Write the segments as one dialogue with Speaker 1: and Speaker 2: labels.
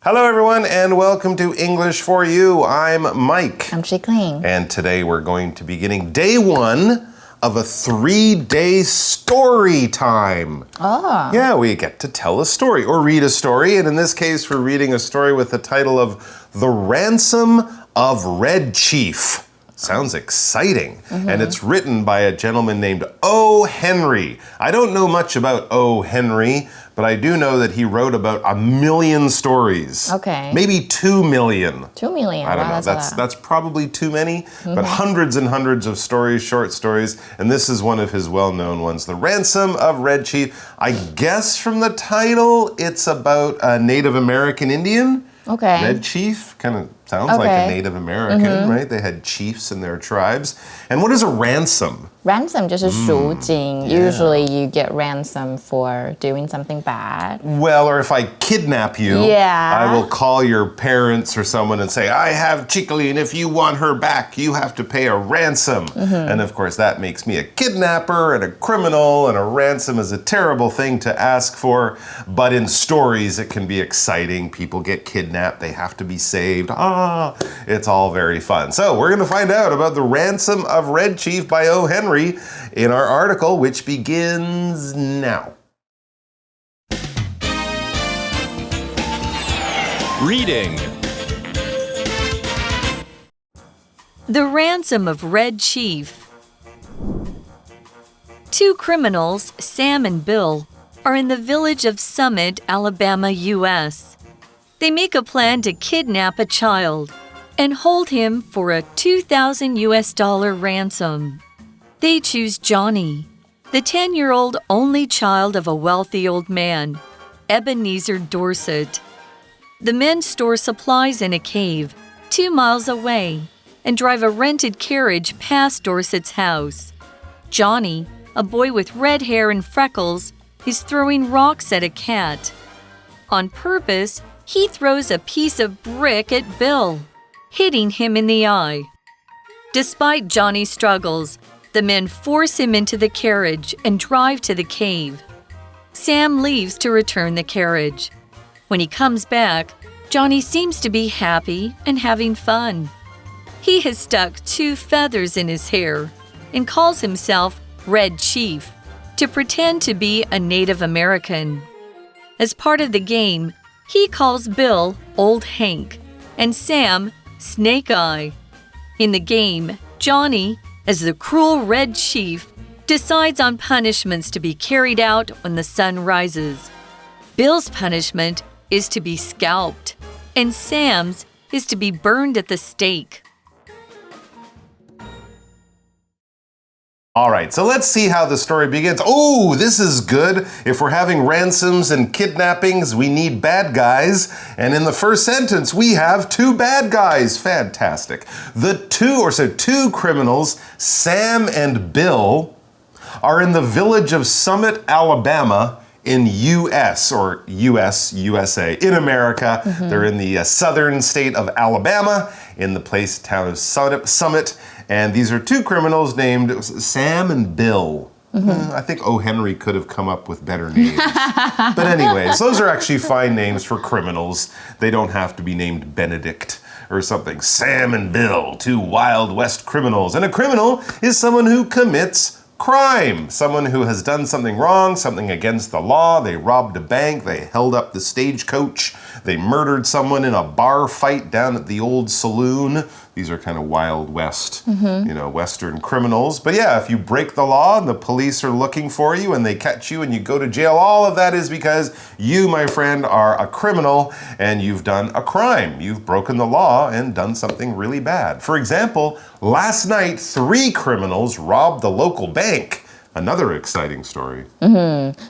Speaker 1: Hello everyone and welcome to English for You. I'm Mike.
Speaker 2: I'm Shikling.
Speaker 1: And today we're going to be beginning day 1 of a 3-day story time.
Speaker 2: Oh.
Speaker 1: Yeah, we get to tell a story or read a story. And in this case, we're reading a story with the title of The Ransom of Red Chief. Sounds exciting. And it's written by a gentleman named O. Henry. I don't know much about O. Henry, but I do know that he wrote about 1 million stories.
Speaker 2: Okay.
Speaker 1: Maybe 2 million.
Speaker 2: 2 million.
Speaker 1: I don't know. That's probably too many, but hundreds and hundreds of stories, short stories, and this is one of his well-known ones, The Ransom of Red Chief. I guess from the title, it's about a Native American Indian.
Speaker 2: Okay.
Speaker 1: Red Chief kind of sounds like a Native American, right? They had chiefs in their tribes. And what is a ransom?
Speaker 2: Ransom 就是赎金. Usually you get ransom for doing something bad.
Speaker 1: Well, or if I kidnap you, I will call your parents or someone and say, I have Chicoli, and if you want her back, you have to pay a ransom. And of course, that makes me a kidnapper and a criminal, and a ransom is a terrible thing to ask for. But in stories, it can be exciting. People get kidnapped. They have to be saved. It's all very fun. So we're going to find out about The Ransom of Red Chief by O. Henry in our article, which begins now.
Speaker 3: Reading. The Ransom of Red Chief. 2 criminals, Sam and Bill, are in the village of Summit, Alabama, U.S. They make a plan to kidnap a child and hold him for a $2,000 US ransom. They choose Johnny, the 10-year-old only child of a wealthy old man, Ebenezer Dorset. The men store supplies in a cave 2 miles away and drive a rented carriage past Dorset's house. Johnny, a boy with red hair and freckles, is throwing rocks at a cat. On purpose, he throws a piece of brick at Bill, hitting him in the eye. Despite Johnny's struggles, the men force him into the carriage and drive to the cave. Sam leaves to return the carriage. When he comes back, Johnny seems to be happy and having fun. He has stuck 2 feathers in his hair and calls himself Red Chief to pretend to be a Native American. As part of the game, he calls Bill Old Hank and Sam Snake Eye. In the game, Johnny, as the cruel Red Chief, decides on punishments to be carried out when the sun rises. Bill's punishment is to be scalped, and Sam's is to be burned at the stake.
Speaker 1: All right, so let's see how the story begins. Oh, this is good. If we're having ransoms and kidnappings, we need bad guys. And in the first sentence, we have 2 bad guys. Fantastic. The 2 criminals, Sam and Bill, are in the village of Summit, Alabama, in U.S. or USA, in America. They're in the southern state of Alabama, in the town of Summit. And these are 2 criminals named Sam and Bill. I think O. Henry could have come up with better names. But anyways, those are actually fine names for criminals. They don't have to be named Benedict or something. Sam and Bill, 2 Wild West criminals. And a criminal is someone who commits crime. Someone who has done something wrong, something against the law. They robbed a bank. They held up the stagecoach. They murdered someone in a bar fight down at the old saloon. These are kind of Wild West, Western criminals. But yeah, if you break the law and the police are looking for you and they catch you and you go to jail, all of that is because you, my friend, are a criminal and you've done a crime. You've broken the law and done something really bad. For example, last night, 3 criminals robbed the local bank. Another exciting story.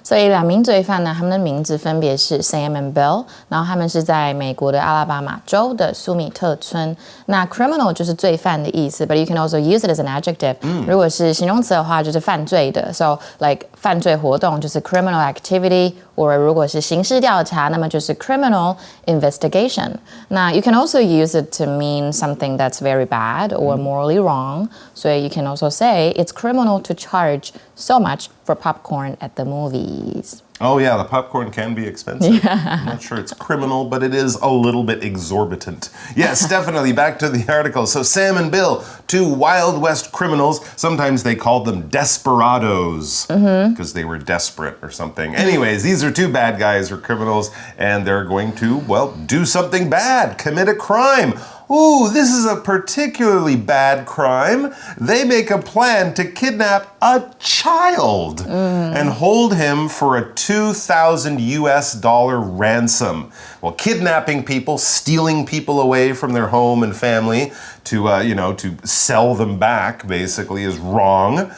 Speaker 2: 所以2名罪犯呢，他们的名字分别是 Sam and Bill， 然后他们是在美国的阿拉巴马州的苏米特村。那 criminal 就是罪犯的意思 ，but you can also use it as an adjective。如果是形容词的话，就是犯罪的。So like 犯罪活动就是 criminal activity， 或如果是刑事调查，那么就是 criminal investigation。那 you can also use it to mean something that's very bad or morally wrong. 所以 you can also say it's criminal to charge so much for popcorn at the movies.
Speaker 1: Oh, yeah, the popcorn can be expensive. I'm not sure it's criminal, but it is a little bit exorbitant. Yes, definitely. Back to the article. So Sam and Bill, two Wild West criminals. Sometimes they called them desperados because they were desperate or something. Anyways, these are two bad guys or criminals, and they're going to, well, do something bad, commit a crime. Ooh, this is a particularly bad crime. They make a plan to kidnap a child and hold him for a $2,000 ransom. Well, kidnapping people, stealing people away from their home and family to, to sell them back, basically, is wrong.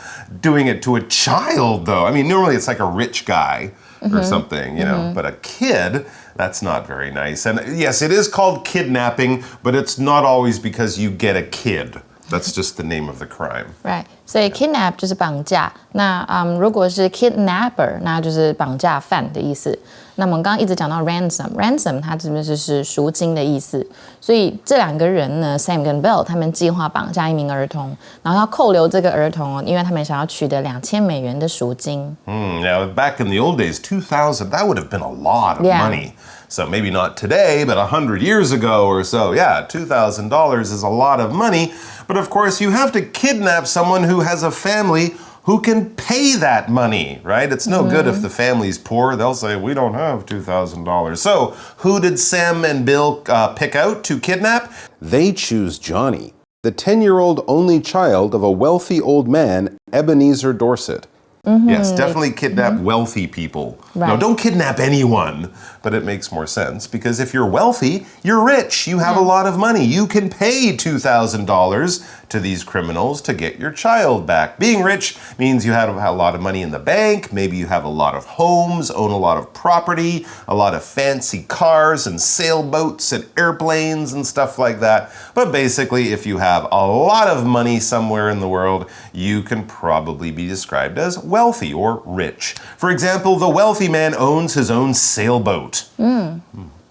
Speaker 1: Doing it to a child, though, I mean, normally it's like a rich guy or something, but a kid, that's not very nice. And yes, it is called kidnapping, but it's not always because you get a kid. That's just the name of the crime.
Speaker 2: Right. 所以 kidnap 就是绑架。那如果是 kidnapper， 那就是绑架犯的意思。那么我们刚刚一直讲到 ransom 它这边是赎金的意思。所以这两个人呢 ，Sam 跟 Bill 他们计划绑架一名儿童，然后要扣留这个儿童因为他们想要取得$2000的赎金。
Speaker 1: Now, back in the old days, 2,000, that would have been a lot of money. So maybe not today, but 100 years ago or so. Yeah, $2,000 is a lot of money. But of course, you have to kidnap someone who has a family who can pay that money, right? It's no good if the family's poor. They'll say, we don't have $2,000. So who did Sam and Bill pick out to kidnap? They choose Johnny, the 10-year-old only child of a wealthy old man, Ebenezer Dorset. Yes, definitely kidnap wealthy people.
Speaker 2: Right.
Speaker 1: No, don't kidnap anyone, but it makes more sense because if you're wealthy, you're rich, you have a lot of money. You can pay $2,000 to these criminals to get your child back. Being rich means you have a lot of money in the bank, maybe you have a lot of homes, own a lot of property, a lot of fancy cars and sailboats and airplanes and stuff like that. But basically, if you have a lot of money somewhere in the world, you can probably be described as wealthy or rich. For example, the wealthy man owns his own sailboat.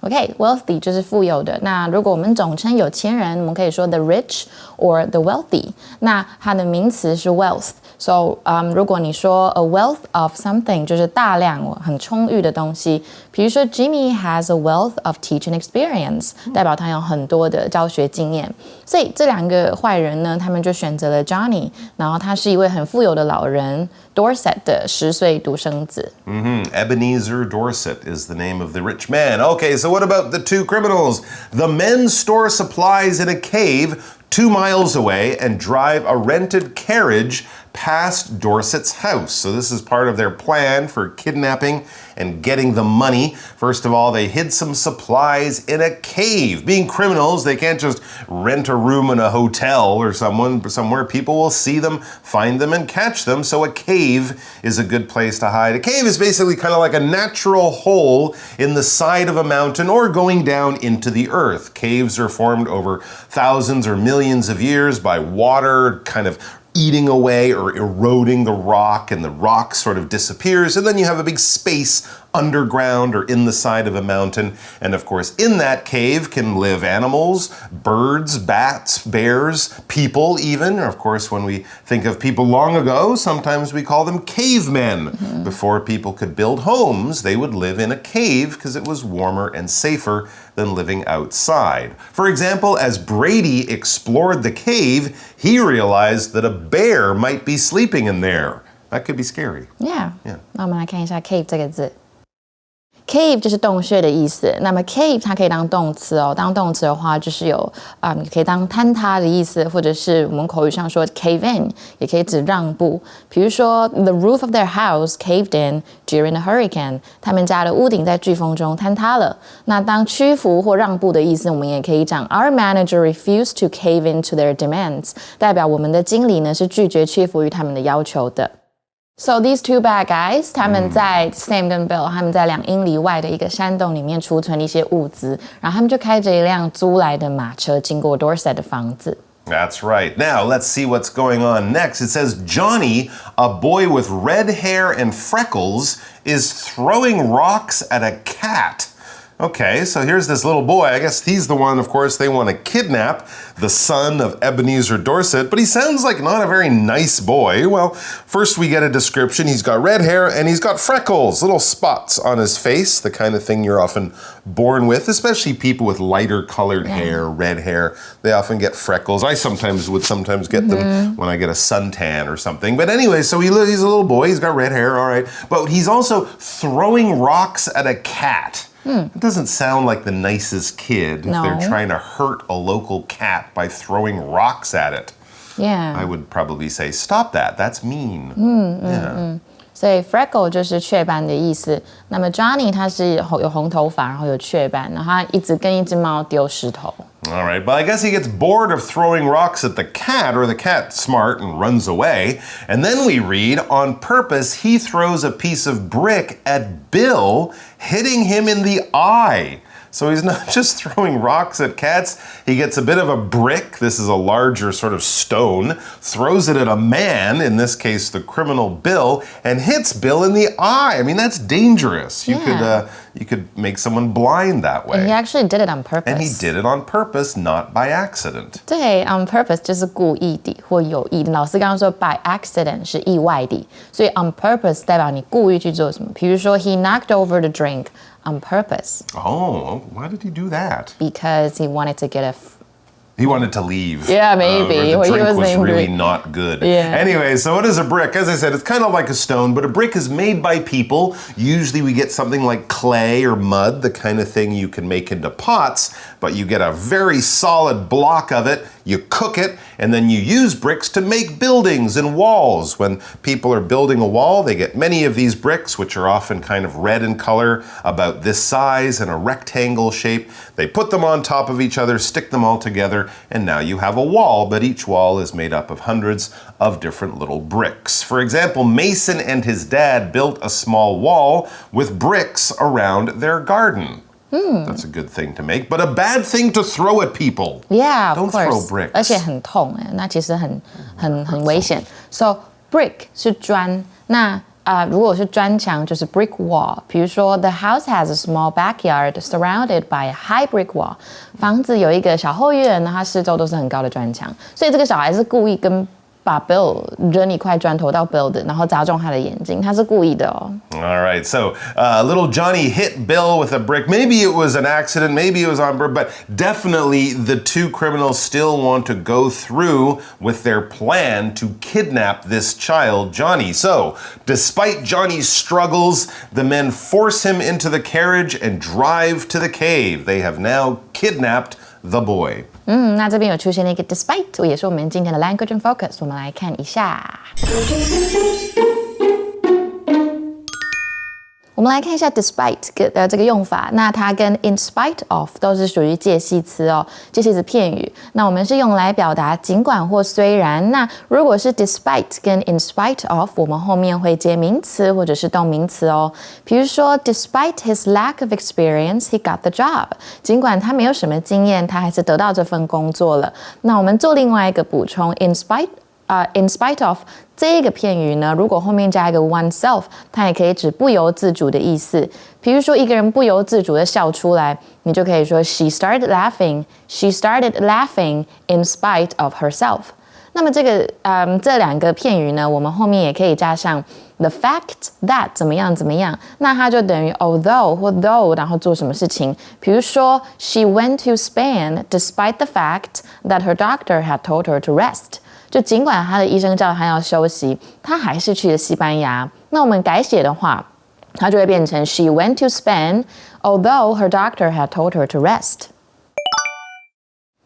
Speaker 2: OK, wealthy 就是富有的。那如果我们总称有钱人，我们可以说 the rich or the wealthy。那它的名词是 wealth。So, 如果你说 a wealth of something 就是大量很充裕的东西，比如说 Jimmy has a wealth of teaching experience， 代表他有很多的教学经验。所以这两个坏人呢，他们就选择了 Johnny， 然后他是一位很富有的老人 Dorset 的10岁独生子。
Speaker 1: Ebenezer Dorset is the name of the rich man. Okay, so what about the two criminals? The men store supplies in a cave 2 miles away and drive a rented carriage past Dorset's house. So this is part of their plan for kidnapping and getting the money. First of all, they hid some supplies in a cave. Being criminals, they can't just rent a room in a hotel or somewhere. People will see them, find them, and catch them. So a cave is a good place to hide. A cave is basically kind of like a natural hole in the side of a mountain or going down into the earth. Caves are formed over thousands or millions of years by water kind of eating away or eroding the rock, and the rock sort of disappears, and then you have a big space underground or in the side of a mountain. And of course, in that cave can live animals, birds, bats, bears, people even. Of course, when we think of people long ago, sometimes we call them cavemen. Before people could build homes, they would live in a cave because it was warmer and safer than living outside. For example, as Brady explored the cave, he realized that a bear might be sleeping in there. That could be scary.
Speaker 2: Yeah. 那我们来看一下 cave 这个字。Cave 就是洞穴的意思，那么 cave 它可以当动词当动词的话就是有可以当坍塌的意思，或者是我们口语上说 cave in， 也可以指让步。比如说 the roof of their house caved in during a hurricane， 他们家的屋顶在飓风中坍塌了。那当屈服或让步的意思，我们也可以讲 Our manager refused to cave into their demands， 代表我们的经理呢是拒绝屈服于他们的要求的。So these two bad guys， 他们在 Sam 跟 Bill， 他们在2英里外的一个山洞里面储存了一些物资，然后他们就开着一辆租来的马车经过 Dorset 的房子。
Speaker 1: That's right. Now, let's see what's going on next. It says, Johnny, a boy with red hair and freckles, is throwing rocks at a cat. Okay, so here's this little boy. I guess he's the one, of course, they want to kidnap, the son of Ebenezer Dorset, but he sounds like not a very nice boy. Well, first we get a description. He's got red hair and he's got freckles, little spots on his face, the kind of thing you're often born with, especially people with lighter colored hair, red hair. They often get freckles. I would sometimes get them when I get a suntan or something. But anyway, so he's a little boy. He's got red hair, all right. But he's also throwing rocks at a cat. It doesn't sound like the nicest kid if they're trying to hurt a local cat by throwing rocks at it.
Speaker 2: Yeah.
Speaker 1: I would probably say, stop that. That's mean. Yeah.
Speaker 2: 所以 freckle 就是雀斑的意思。那么 Johnny 他是有红头发，然后有雀斑，然后他一直跟一只猫丢石头。
Speaker 1: All right, but I guess he gets bored of throwing rocks at the cat, or the cat's smart and runs away. And then we read, on purpose, he throws a piece of brick at Bill, hitting him in the eye. So he's not just throwing rocks at cats, he gets a bit of a brick, this is a larger sort of stone, throws it at a man, in this case the criminal Bill, and hits Bill in the eye. I mean, that's dangerous. You could make someone blind that way.
Speaker 2: And he actually did it on purpose.
Speaker 1: And he did it on purpose, not by accident.
Speaker 2: 对 on purpose 就是故意的或有意的。老师刚刚说 by accident 是意外的，所以 on purpose 代表你故意去做什么。比如说 he knocked over the drink on purpose.
Speaker 1: Oh, why did he do that?
Speaker 2: Because he wanted to get
Speaker 1: He wanted to leave.
Speaker 2: Yeah, maybe.
Speaker 1: The
Speaker 2: Or he
Speaker 1: drink
Speaker 2: was
Speaker 1: was
Speaker 2: angry.
Speaker 1: really not good.
Speaker 2: Yeah.
Speaker 1: Anyway, so what is a brick? As I said, it's kind of like a stone, but a brick is made by people. Usually we get something like clay or mud, the kind of thing you can make into pots, but you get a very solid block of it, you cook it, and then you use bricks to make buildings and walls. When people are building a wall, they get many of these bricks, which are often kind of red in color, about this size and a rectangle shape. They put them on top of each other, stick them all together, and now you have a wall, but each wall is made up of hundreds of different little bricks. For example, Mason and his dad built a small wall with bricks around their garden. That's a good thing to make, but a bad thing to throw at people.
Speaker 2: Yeah, of
Speaker 1: Don't
Speaker 2: course.
Speaker 1: throw bricks.
Speaker 2: 而且很痛哎，那其实很危险。So brick 是砖，那如果是砖墙就是 brick wall。比如说 the house has a small backyard surrounded by a high brick wall。房子有一个小后院，它四周都是很高的砖墙，所以这个小孩是故意把 Bill 扔一块砖头到 Bill 的，然后砸中他的眼睛，他是故意的哦。
Speaker 1: All right, so little Johnny hit Bill with a brick. Maybe it was an accident, maybe it was on purpose, but definitely the two criminals still want to go through with their plan to kidnap this child, Johnny. So, despite Johnny's struggles, the men force him into the carriage and drive to the cave. They have now kidnapped the boy.
Speaker 2: 那这边有出现了一个 despite， 也是我们今天的 language and focus， 我们来看一下。我们来看一下 despite 的这个用法，那它跟 in spite of 都是属于介系词哦，介系词片语。那我们是用来表达尽管或虽然。那如果是 despite 跟 in spite of， 我们后面会接名词或者是动名词哦。比如说 despite his lack of experience, he got the job。尽管他没有什么经验，他还是得到这份工作了。那我们做另外一个补充 in spite of 这一个片语呢，如果后面加一个 oneself， 它也可以指不由自主的意思。比如说一个人不由自主的笑出来，你就可以说 she started laughing in spite of herself。那么这两个片语呢，我们后面也可以加上 the fact that 怎么样怎么样，那它就等于 although 或 though， 然后做什么事情。比如说 she went to Spain despite the fact that her doctor had told her to rest。就尽管他的医生叫他要休息，他还是去了西班牙。那我们改写的话，它就会变成 She went to Spain, although her doctor had told her to rest.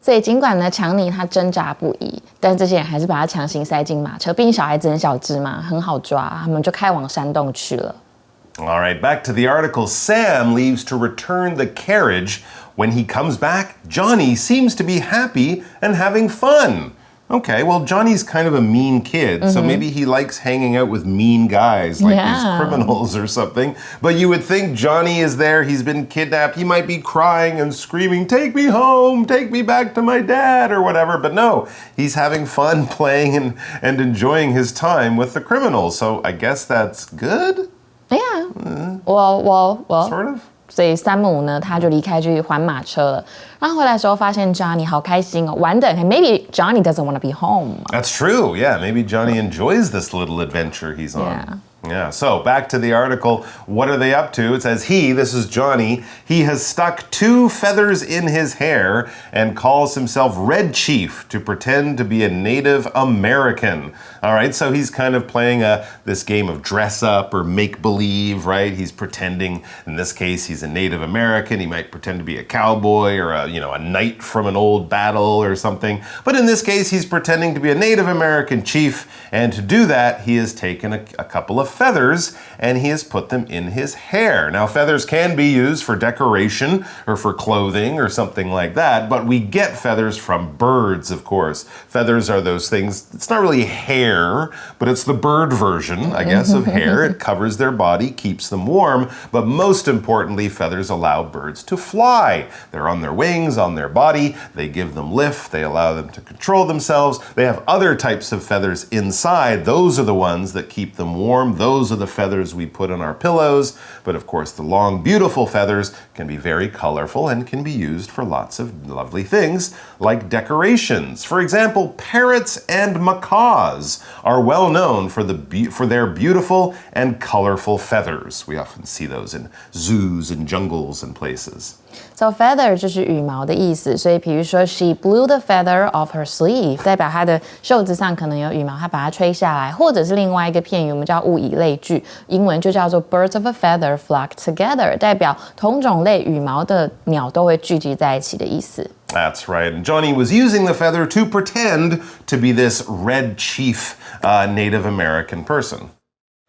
Speaker 2: 所以尽管呢，强尼他挣扎不已，但这些人还是把他强行塞进马车。毕竟小孩子很小只嘛，很好抓，他们就开往山洞去了。
Speaker 1: All right, back to the article. Sam leaves to return the carriage. When he comes back, Johnny seems to be happy and having fun. Okay, well, Johnny's kind of a mean kid, so maybe he likes hanging out with mean guys like these criminals or something. But you would think Johnny is there, he's been kidnapped, he might be crying and screaming, take me home, take me back to my dad, or whatever. But no, he's having fun playing and enjoying his time with the criminals. So I guess that's good?
Speaker 2: Yeah. Well.
Speaker 1: Sort of?
Speaker 2: 所以山姆呢，他就离开去还马车了。然后回来的时候发现 Johnny 好开心哦，玩的 maybe Johnny doesn't want to be home.
Speaker 1: That's true. Yeah, maybe Johnny enjoys this little adventure he's on. Yeah, so back to the article. What are they up to? It says this is Johnny, he has stuck 2 feathers in his hair and calls himself Red Chief to pretend to be a Native American. All right, so he's kind of playing this game of dress up or make believe, right? He's pretending, in this case, he's a Native American. He might pretend to be a cowboy or a knight from an old battle or something. But in this case, he's pretending to be a Native American chief. And to do that, he has taken a couple of feathers and he has put them in his hair. Now, feathers can be used for decoration or for clothing or something like that, but we get feathers from birds, of course. Feathers are those things, it's not really hair, but it's the bird version, I guess, of hair. It covers their body, keeps them warm, but most importantly, feathers allow birds to fly. They're on their wings, on their body, they give them lift, they allow them to control themselves. They have other types of feathers inside. Those are the ones that keep them warm. Those are the feathers we put on our pillows. But of course, the long, beautiful feathers can be very colorful and can be used for lots of lovely things like decorations. For example, parrots and macaws are well known for their beautiful and colorful feathers. We often see those in zoos and jungles and places.
Speaker 2: So feather 就是羽毛的意思，所以比如说 she blew the feather off her sleeve， 代表她的袖子上可能有羽毛，她把它吹下来，或者是另外一个片语，我们叫物以类聚，英文就叫做 birds of a feather flock together， 代表同种类羽毛的鸟都会聚集在一起的意思。
Speaker 1: That's right. And Johnny was using the feather to pretend to be this Red Chief Native American person.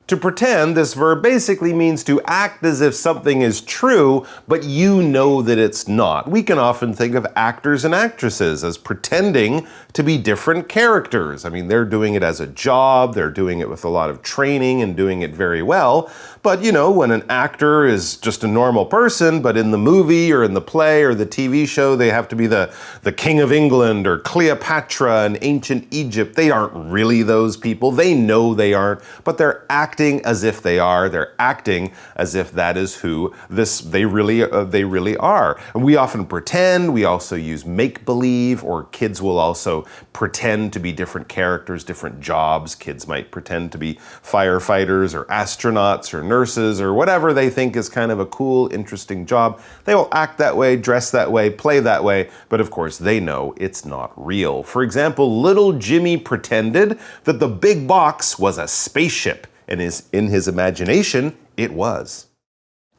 Speaker 1: To pretend, this verb basically means to act as if something is true, but you know that it's not. We can often think of actors and actresses as pretending to be different characters. I mean, they're doing it as a job, they're doing it with a lot of training and doing it very well. But, when an actor is just a normal person, but in the movie or in the play or the TV show, they have to be the King of England or Cleopatra in ancient Egypt. They aren't really those people. They know they aren't, but they're acting as if they are. They're acting as if that is who they really are. And we often pretend. We also use make-believe, or kids will also pretend to be different characters, different jobs. Kids might pretend to be firefighters or astronauts or nurses or whatever they think is kind of a cool, interesting job. They will act that way, dress that way, play that way, but of course they know it's not real. For example, little Jimmy pretended that the big box was a spaceship, and in his imagination, it was.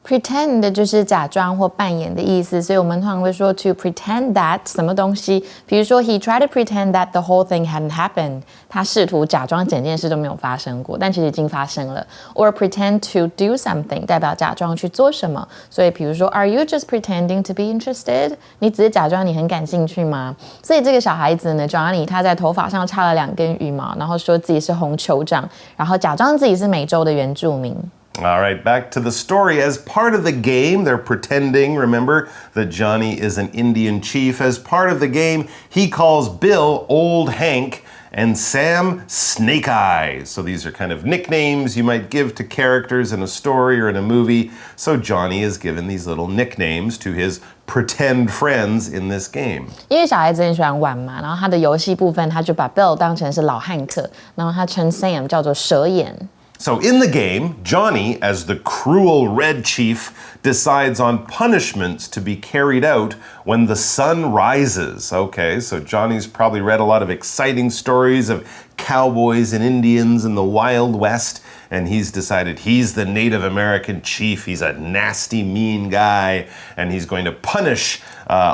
Speaker 2: Pretend 就是假装或扮演的意思，所以我们通常会说 to pretend that 什么东西，比如说 he tried to pretend that the whole thing hadn't happened， 他试图假装整件事都没有发生过，但其实已经发生了。Or pretend to do something 代表假装去做什么，所以比如说 Are you just pretending to be interested？ 你只是假装你很感兴趣吗？所以这个小孩子呢 Johnny 他在头发上插了2根羽毛，然后说自己是红酋长，然后假装自己是美洲的原住民。
Speaker 1: All right, back to the story. As part of the game, they're pretending, remember, that Johnny is an Indian chief. As part of the game, he calls Bill Old Hank and Sam Snake Eye. So these are kind of nicknames you might give to characters in a story or in a movie. So Johnny is given these little nicknames to his pretend friends in this game.
Speaker 2: 因为小孩子很喜欢玩嘛，然后他的游戏部分他就把 Bill 当成是老汉克，然后他称 Sam 叫做蛇眼。
Speaker 1: So in the game, Johnny, as the cruel Red Chief, decides on punishments to be carried out when the sun rises. Okay, so Johnny's probably read a lot of exciting stories of cowboys and Indians in the Wild West, and he's decided he's the Native American chief. He's a nasty, mean guy, and he's going to punish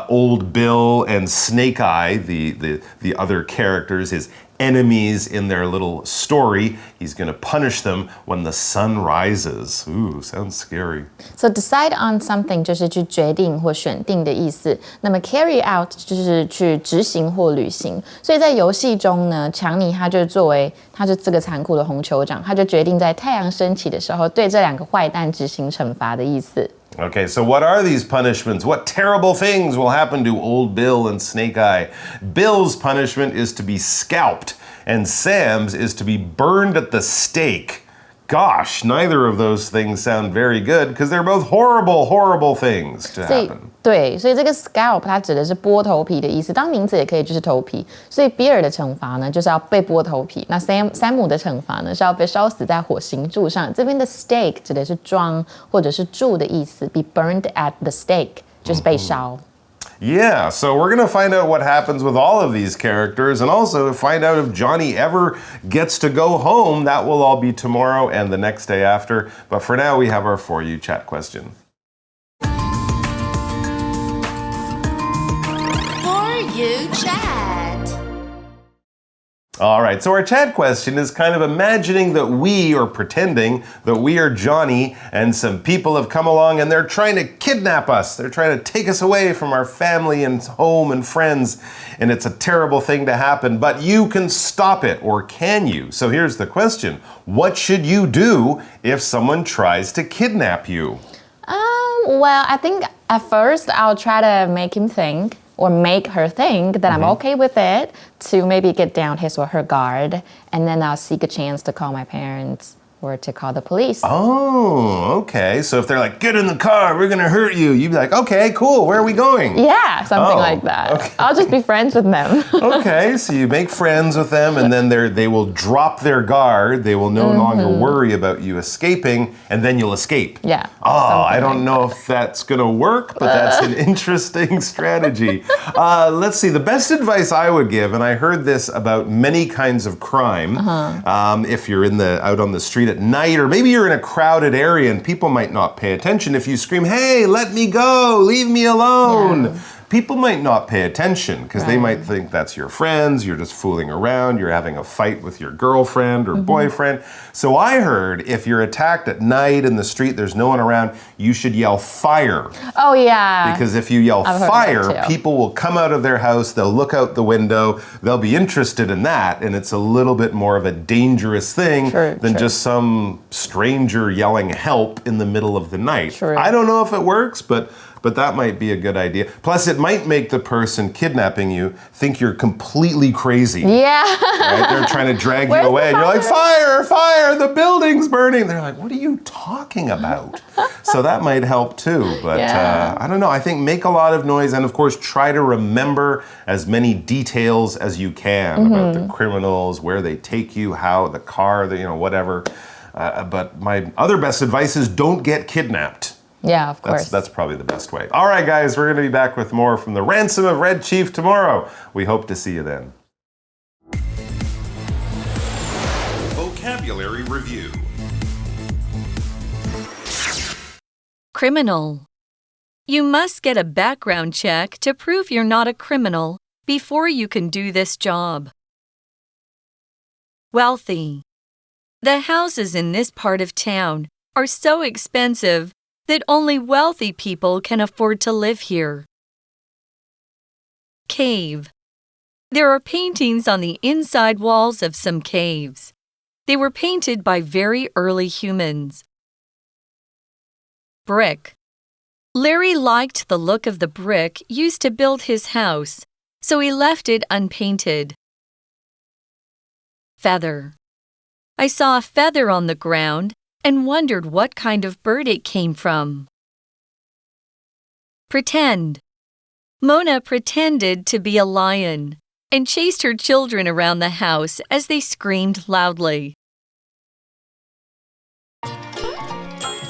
Speaker 1: Old Bill and Snake Eye, the other characters, his enemies in their little story. He's going to punish them when the sun rises. Ooh, sounds scary.
Speaker 2: So decide on something 就是去决定或选定的意思。那么 carry out 就是去执行或履行。所以在游戏中呢，强尼他就作为他就这个残酷的红酋长，他就决定在太阳升起的时候对这2个坏蛋执行惩罚的意思。
Speaker 1: Okay, so what are these punishments? What terrible things will happen to Old Bill and Snake Eye? Bill's punishment is to be scalped, and Sam's is to be burned at the stake. Gosh, neither of those things sound very good because they're both horrible, horrible things to happen.
Speaker 2: 对，所以这个 scalp 它指的是剥头皮的意思，当名词也可以就是头皮。所以比尔的惩罚呢，就是要被剥头皮。那山姆的惩罚呢，是要被烧死在火刑柱上。这边的 stake 指的是桩或者是柱的意思 ，be burned at the stake 就是被烧。
Speaker 1: Yeah, so we're going to find out what happens with all of these characters and also find out if Johnny ever gets to go home. That will all be tomorrow and the next day after. But for now, we have our For You Chat question.
Speaker 4: For You Chat.
Speaker 1: All right, so our chat question is kind of imagining that we, or pretending that we are Johnny, and some people have come along and they're trying to kidnap us. They're trying to take us away from our family and home and friends, and it's a terrible thing to happen, but you can stop it, or can you? So here's the question. What should you do if someone tries to kidnap you?
Speaker 2: Well, I think at first I'll try to make him think or make her think that I'm okay with it to maybe get down his or her guard, and then I'll seek a chance to call my parents or to call the police.
Speaker 1: Oh, okay. So if they're like, get in the car, we're going to hurt you, you'd be like, okay, cool, where are we going?
Speaker 2: Yeah, something like that.
Speaker 1: Okay.
Speaker 2: I'll just be friends with them.
Speaker 1: Okay, so you make friends with them, and then they will drop their guard. They will no longer worry about you escaping, and then you'll escape.
Speaker 2: Yeah.
Speaker 1: Oh, I don't know if that's going to work, but that's an interesting strategy. Let's see. The best advice I would give, and I heard this about many kinds of crime, if you're out on the street at night, or maybe you're in a crowded area and people might not pay attention. If you scream, hey, let me go, leave me alone. Yeah. People might not pay attention because they might think that's your friends, you're just fooling around, you're having a fight with your girlfriend or boyfriend. So I heard if you're attacked at night in the street, there's no one around, you should yell fire.
Speaker 2: Oh, yeah.
Speaker 1: Because if you yell fire, people will come out of their house, they'll look out the window, they'll be interested in that, and it's a little bit more of a dangerous thing than just some stranger yelling help in the middle of the night.
Speaker 2: True.
Speaker 1: I don't know if it works, but that might be a good idea. Plus, it might make the person kidnapping you think you're completely crazy.
Speaker 2: Yeah.
Speaker 1: Right? They're trying to drag you away. And you're like, fire, fire, the building's burning. They're like, what are you talking about? So that might help too. But I don't know. I think make a lot of noise. And of course, try to remember as many details as you can about the criminals, where they take you, how, the car, whatever. But my other best advice is don't get kidnapped.
Speaker 2: Yeah, of course.
Speaker 1: That's probably the best way. All right, guys, we're going to be back with more from the Ransom of Red Chief tomorrow. We hope to see you then.
Speaker 5: Vocabulary Review.
Speaker 3: Criminal. You must get a background check to prove you're not a criminal before you can do this job. Wealthy. The houses in this part of town are so expensive that only wealthy people can afford to live here. Cave. There are paintings on the inside walls of some caves. They were painted by very early humans. Brick. Larry liked the look of the brick used to build his house, so he left it unpainted. Feather. I saw a feather on the ground and wondered what kind of bird it came from. Pretend. Mona pretended to be a lion and chased her children around the house as they screamed loudly.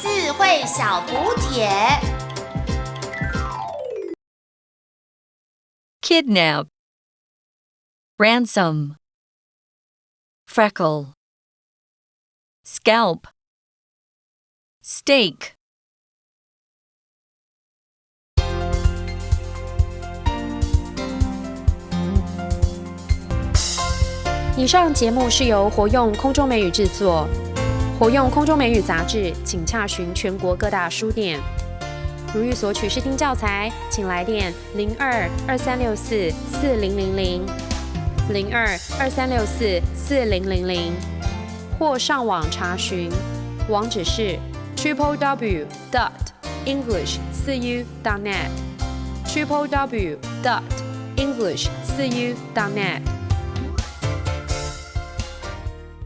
Speaker 4: 智慧小补帖
Speaker 3: Kidnap. Ransom. Freckle. Scalp. Steak.
Speaker 6: 以上节目是由活用空中美语制作，活用空中美语杂志，请洽询全国各大书店。如欲索取试听教材，请来电02-2364-4000 02-2364-4000，或上网查询，网址是www.english4u.net www.english4u.net